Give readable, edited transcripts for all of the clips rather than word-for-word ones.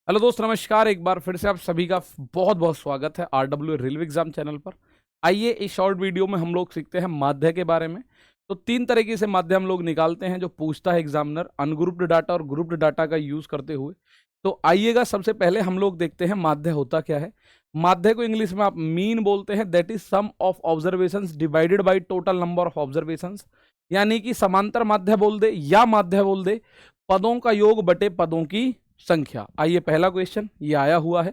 Hello दोस्त, नमस्कार। एक बार फिर से आप सभी का बहुत बहुत स्वागत है आरडब्ल्यू रेलवे एग्जाम चैनल पर। आइए इस शॉर्ट वीडियो में हम लोग सीखते हैं माध्य के बारे में। तो तीन तरीके से माध्य हम लोग निकालते हैं जो पूछता है एग्जामिनर, अनग्रुप्ड डाटा और ग्रुप्ड डाटा का यूज करते हुए। तो आइएगा, सबसे पहले हम लोग देखते हैं माध्य होता क्या है। माध्य को इंग्लिश में आप मीन बोलते हैं, that is sum of observations divided by total number of observations. यानी कि समांतर माध्य बोल दे या माध्य बोल दे, पदों का योग बटे पदों की संख्या। आइए पहला क्वेश्चन ये आया हुआ है।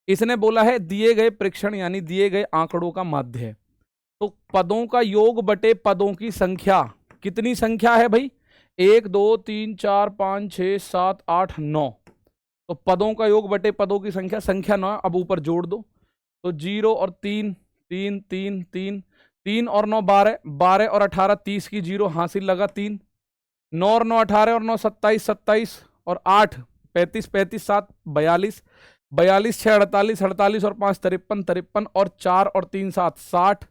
इसने बोला है दिए गए प्रेक्षण यानी दिए गए आंकड़ों का माध्य है। तो पदों का योग बटे पदों की संख्या, कितनी संख्या है भाई? 1 2 3 4 5 6 7 8 9। तो पदों का योग बटे पदों की संख्या, संख्या 9। अब ऊपर जोड़ दो तो 0 और 3 3 3 3 3 और 9 12 12 और 18 30 की 0 हासिल लगा 3। 9 और 9 18 और 9 27 27 और 8 35 35 7 42 42 6 48 48 और 5 53 53 और 4 और 3 7 60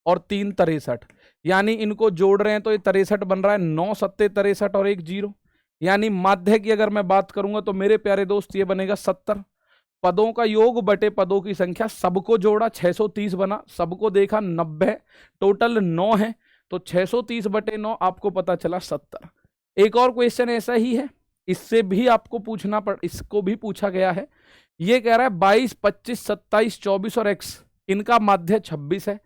और 3 63। यानी इनको जोड़ रहे हैं तो ये 63 बन रहा है। 9 सत्ते 63 और 1 0। यानी माध्य की अगर मैं बात करूंगा तो मेरे प्यारे दोस्त ये बनेगा 70। पदों का योग बटे पदों की संख्या, सबको जोड़ा 630 बना, सबको देखा 90, टोटल 9 है। तो 630 बटे 9 आपको पता चला 70। एक और क्वेश्चन ऐसा ही है, इससे भी आपको पूछना पड़, इसको भी पूछा गया है। ये कह रहा है 22 25 27 24 और x, इनका माध्य 26 है।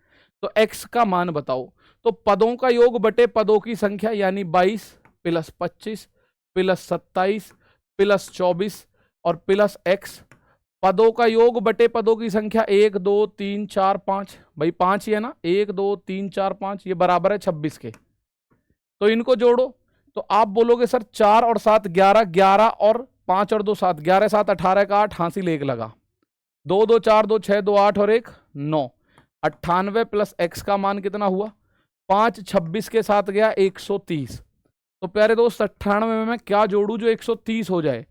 तो x का मान बताओ। तो पदों का योग बटे पदों की संख्या यानी 22 प्लस 25 प्लस 27 प्लस 24 और प्लस x। पदों का योग बटे पदों की संख्या 1 2 3 4 5, भाई 5 ही है ना, 1 2 3 4 5, ये बराबर है 26 के। तो इनको जोड़ो तो आप बोलोगे सर 4 और 7 11, 11 और 5 और 2 7, 11 7 18 का 8 हासिल 1 लगा। 2 2 4 2 6 2 8 और 1 9। 98 प्लस x का मान कितना हुआ? 5 26 के साथ गया 130। तो प्यारे दोस्त 98 में मैं क्या जोड़ू जो 130 हो जाए?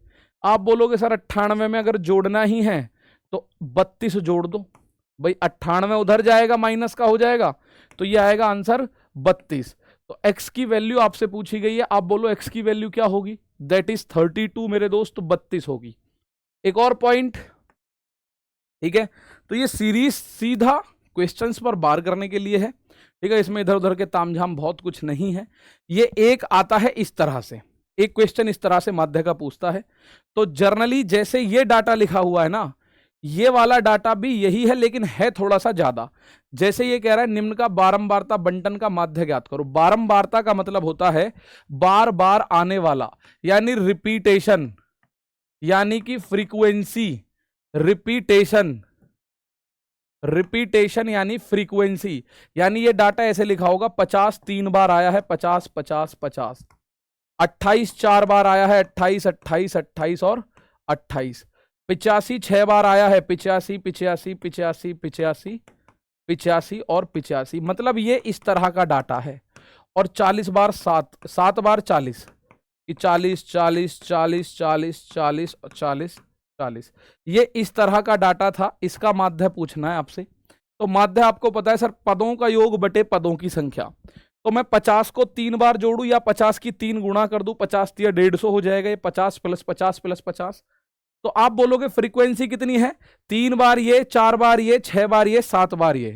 आप बोलोगे सर 98 में अगर जोड़ना ही है तो 32 जोड़ दो। भाई 98 उधर जाएगा, माइनस का हो जाएगा, तो ये आएगा आंसर 32। तो x की वैल्यू आपसे पूछी गई है, आप बोलो x की वैल्यू क्या होगी? दैट इज 32 मेरे दोस्त, 32 होगी। एक और पॉइंट, ठीक है। तो ये सीरीज सीधा क्वेश्चंस पर बार करने के लिए है, ठीक है। इसमें इधर उधर के तामझाम बहुत कुछ नहीं है। ये एक आता है इस तरह से, एक क्वेश्चन इस तरह से माध्य का पूछता है। तो जर्नली जैसे ये डाटा लिखा हुआ है ना, ये वाला डाटा भी यही है लेकिन है थोड़ा सा ज्यादा। जैसे ये कह रहा है निम्न का बारंबारता बंटन का माध्य ज्ञात करो। बारंबारता का मतलब होता है बार बार आने वाला, यानी रिपीटेशन, यानी कि फ्रीक्वेंसी। रिपीटेशन, रिपीटेशन यानी फ्रीक्वेंसी। यानी ये डाटा ऐसे लिखा होगा 50 3 बार आया है, 50 50 50। 28 4 बार आया है, 28 28 28 और 28। 85 6 बार आया है, 85 85 85 85 85 और 85। मतलब ये इस तरह का डाटा है। और 40 बार 7 7 बार 40, 40 40 40 40 40 40 40। ये इस तरह का डाटा था, इसका माध्य पूछना है आपसे। तो माध्य आपको पता है सर, पदों का योग बटे पदों की संख्या। तो मैं 50 को 3 बार जोड़ू या 50 की 3 गुणा कर दूं, 50 या 150 हो जाएगा। ये 50 प्लस 50 प्लस 50। तो आप बोलोगे फ्रीक्वेंसी कितनी है? 3 बार ये, 4 बार ये, 6 बार ये, 7 बार ये,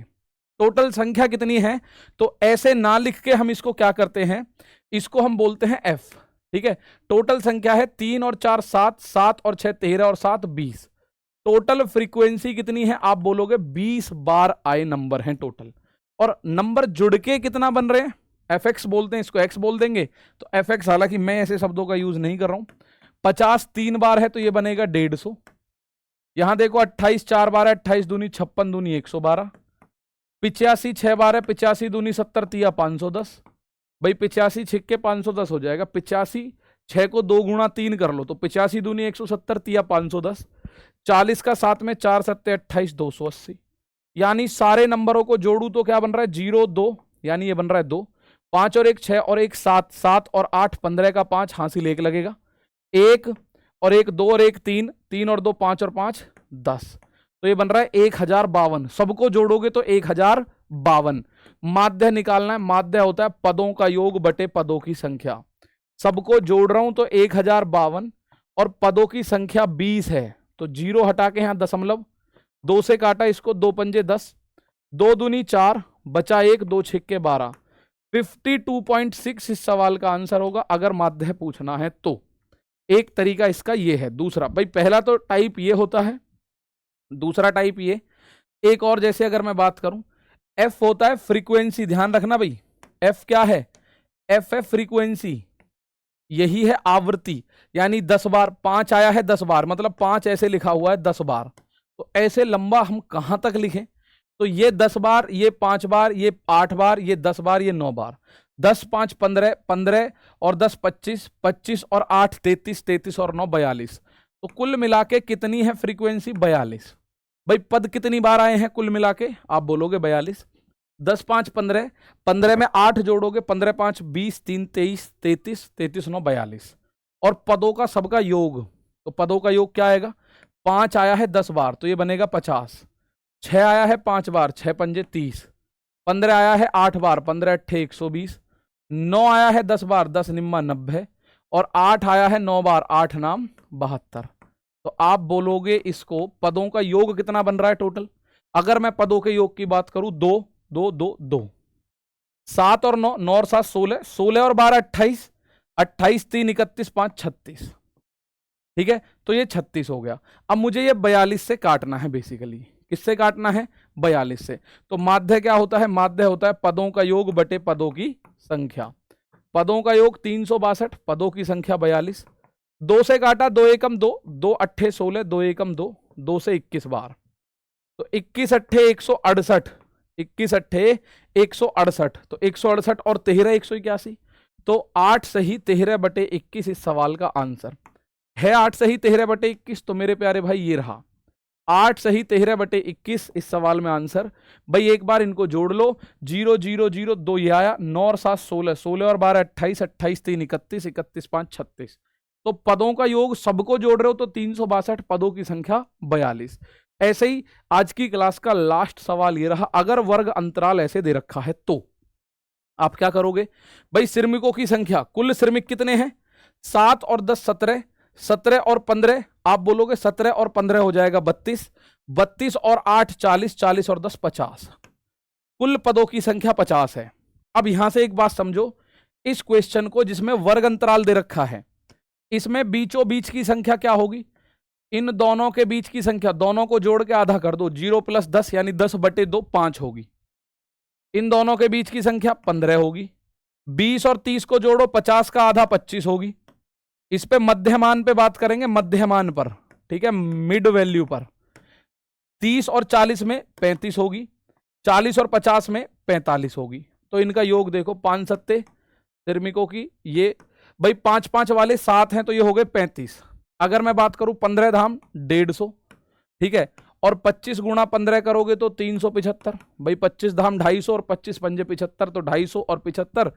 टोटल संख्या कितनी है? तो ऐसे ना लिख के हम इसको क्या करते हैं, इसको हम बोलते हैं f, ठीक है। टोटल संख्या है 3 और 4 7, 7 और 6 13 और 7 20। टोटल फ्रीक्वेंसी कितनी है? आप बोलोगे 20 बार आए नंबर हैं टोटल। और नंबर जुड़ के कितना बन रहे हैं? fx बोलते हैं इसको, x बोल देंगे तो fx, हालांकि मैं ऐसे शब्दों का यूज नहीं कर रहा हूं। 50 3 बार है तो ये बनेगा 150। यहां देखो 28 4 बार है, 28 दूनी 56 दूनी 112। 85 6 बार है, 85 दूनी 70 तिया 510। भाई 85 छिक्के 510 हो जाएगा। 85 6 को 2 गुणा 3 कर लो तो 85 दूनी 170 तिया 510। 40 का 7 में 4 7 28 280। यानी सारे नंबरों को जोड़ू तो क्या बन रहा है? 0 2, यानी ये बन रहा है 2। 5 और 1 6 और 1 7, 7 और 8 15 का 5 हासिल 1 लगेगा। 1 और 1 2 और 1 3, 3 और 2 5 और 5 10। तो ये बन रहा है 1052। सबको जोड़ोगे तो 1052। माध्य निकालना है। माध्य होता है पदों का योग बटे पदों की संख्या। सबको जोड़ रहा हूं तो 1052 और पदों की संख्या 20 है। तो 0 हटा के यहाँ दशमलव, 2 से काटा इसको, 2 पंजे 10, 2 दूनी 4, बचा 1, 2 छिक्के 12, 52.6 इस सवाल का आंसर होगा अगर माध्य पूछना है तो। एक तरीका इसका ये है। दूसरा भाई, पहला तो टाइप ये होता है, दूसरा टाइप ये। एक और जैसे अगर मैं बात करूं, एफ होता है फ्रीक्वेंसी, ध्यान रखना भाई, एफ क्या है, एफ है फ्रीक्वेंसी, यही है आवृत्ति, यानी 10 बार 5 आया है, 10 बार मतलब 5 ऐसे लिखा हुआ है 10 बार, तो ऐसे लंबा हम कहां तक लिखें, तो ये 10 बार, ये 5 बार, ये 8 बार, ये 10 बार, ये 9 बार, 10 5 15, 15 और 10 25, 25 और 8 33, 33 और 9 42, तो कुल मिला के कितनी है फ्रीक्वेंसी, 42। भाई पद कितनी बार आए हैं कुल मिला के, आप बोलोगे 42। 10 5 15, 15 में 8 जोड़ोगे, 15 5 20, 3 23, 33, 33 9 42, और पदों का सबका योग, तो पदों का योग क्या आएगा, 5 आया है 10 बार तो ये बनेगा 50, 6 आया है 5 बार, 6 पंजे 30, 15 आया है 8 बार, 15 अट्ठे 120, 9 आया है 10 बार, 10 निम्मा 90, और 8 आया है 9 बार, 8 नाम 72। तो आप बोलोगे इसको पदों का योग कितना बन रहा है टोटल, अगर मैं पदों के योग की बात करूं, 2 2 2 2, 7 और 9, 9 और 7 16, 16 और 12 28, 28 3 31 5 36, ठीक है, तो ये 36 हो गया। अब मुझे ये 42 से काटना है, बेसिकली किससे काटना है, 42 से। तो माध्य क्या होता है, माध्य होता है पदों का योग बटे पदों की संख्या। पदों का योग 362, पदों की संख्या 42, 2 से काटा, 2 एकम 2, 2 अट्ठे 16, 2 एकम 2, 2 से 21 बार, तो 21 अट्ठे 168, 21 अट्ठे 168, तो 168 और 13 181, तो 8 सही 13 बटे 21 इस सवाल का आंसर है। 8 सही 13 बटे 21, तो मेरे प्यारे भाई ये रहा 8 सही 13 बटे 21 इस सवाल में आंसर। भाई एक बार इनको जोड़ लो, 0 0 0 2 ये आया, 9 और 7 16, 16 और 12 28, 28 3 31, 31 5 36, तो पदों का योग सबको जोड़ रहे हो तो 362, पदों की संख्या 42। ऐसे ही आज की क्लास का लास्ट सवाल ये रहा, अगर वर्ग अंतराल ऐसे दे रखा है तो आप क्या करोगे। भाई श्रमिकों की संख्या, कुल श्रमिक कितने हैं, 7 और 10 17, 17 और 15, आप बोलोगे 17 और 15 हो जाएगा 32, 32 और 8 40, 40 और 10 50, कुल पदों की संख्या 50 है। अब यहां से एक बात समझो, इस क्वेश्चन को जिसमें वर्ग अंतराल दे रखा है, इसमें बीचों बीच की संख्या क्या होगी, इन दोनों के बीच की संख्या, दोनों को जोड़ के आधा कर दो, 0 + 10 यानी 10 बटे 2 5 होगी। इन दोनों के बीच की संख्या 15 होगी। 20 और 30 को जोड़ो, 50 का आधा 25 होगी। इस पे मध्यमान पे बात करेंगे, मध्यमान पर, ठीक है, मिड वैल्यू पर। 30 और 40 में 35 होगी, 40 और 50 में 45 होगी। तो इनका योग देखो, 5 सत्ते श्रमिकों की, ये भाई 5 5 वाले 7 हैं तो ये हो गए 35। अगर मैं बात करूं 15 धाम 150, ठीक है, और 25 गुणा 15 करोगे तो 375। भाई 25 धाम 250 और 25 पंजे 75, तो 250 और 75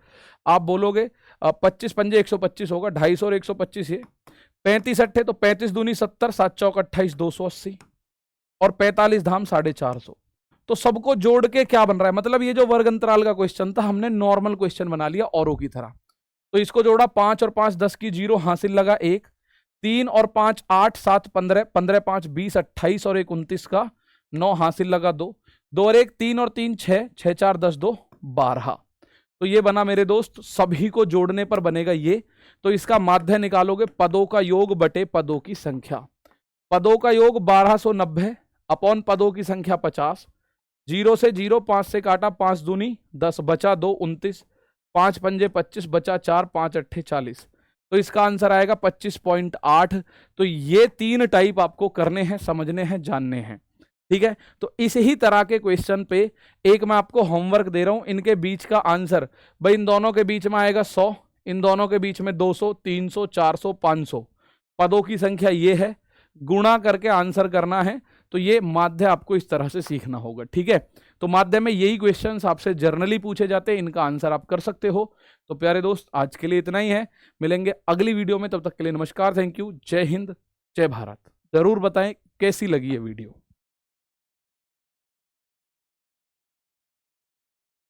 आप बोलोगे 25 पंजे 125 होगा, 250 और 125 ये 35 अट्ठे, तो 35 दूनी 70, 7 चौक 28 280, और 45 धाम 450। तो सबको जोड़ के क्या बन रहा है, मतलब ये जो वर्ग अंतराल का क्वेश्चन था हमने नॉर्मल क्वेश्चन बना लिया औरों की तरह। तो इसको जोड़ा, 5 और 5 10 की 0, हासिल लगा 1, 3 और 5 8 7 15, 15 5 20 28 और 1 29 का 9, हासिल लगा 2, 2 और 1 3 और 3 6, 6 4 10 2 12। तो ये बना मेरे दोस्त, सभी को जोड़ने पर बनेगा ये। तो इसका माध्य निकालोगे, पदों का योग बटे पदों की संख्या। पदों का योग 1290 अपॉन पदों की संख्या 50, 0 से 0, 5 से काटा, 5 दूनी 10, बचा 2 29, 5 पंजे 25, बचा 4, 5 अट्ठे 40, तो इसका आंसर आएगा 25.8। तो ये 3 टाइप आपको करने हैं, समझने हैं, जानने हैं, ठीक है। तो इस ही तरह के क्वेश्चन पे एक मैं आपको होमवर्क दे रहा हूं, इनके बीच का आंसर, भाई इन दोनों के बीच में आएगा 100, इन दोनों के बीच में 200, 300, 400, 500, पदों की संख्या ये है, गुणा करके आंसर करना है। तो ये माध्य आपको इस तरह से सीखना होगा, ठीक है। तो माध्य में यही क्वेश्चंस आपसे जर्नली पूछे जाते हैं, इनका आंसर आप कर सकते हो। तो प्यारे दोस्त, आज के लिए इतना ही है, मिलेंगे अगली वीडियो में, तब तक के लिए नमस्कार, थैंक यू, जय हिंद, जय भारत। जरूर बताएं कैसी लगी ये वीडियो।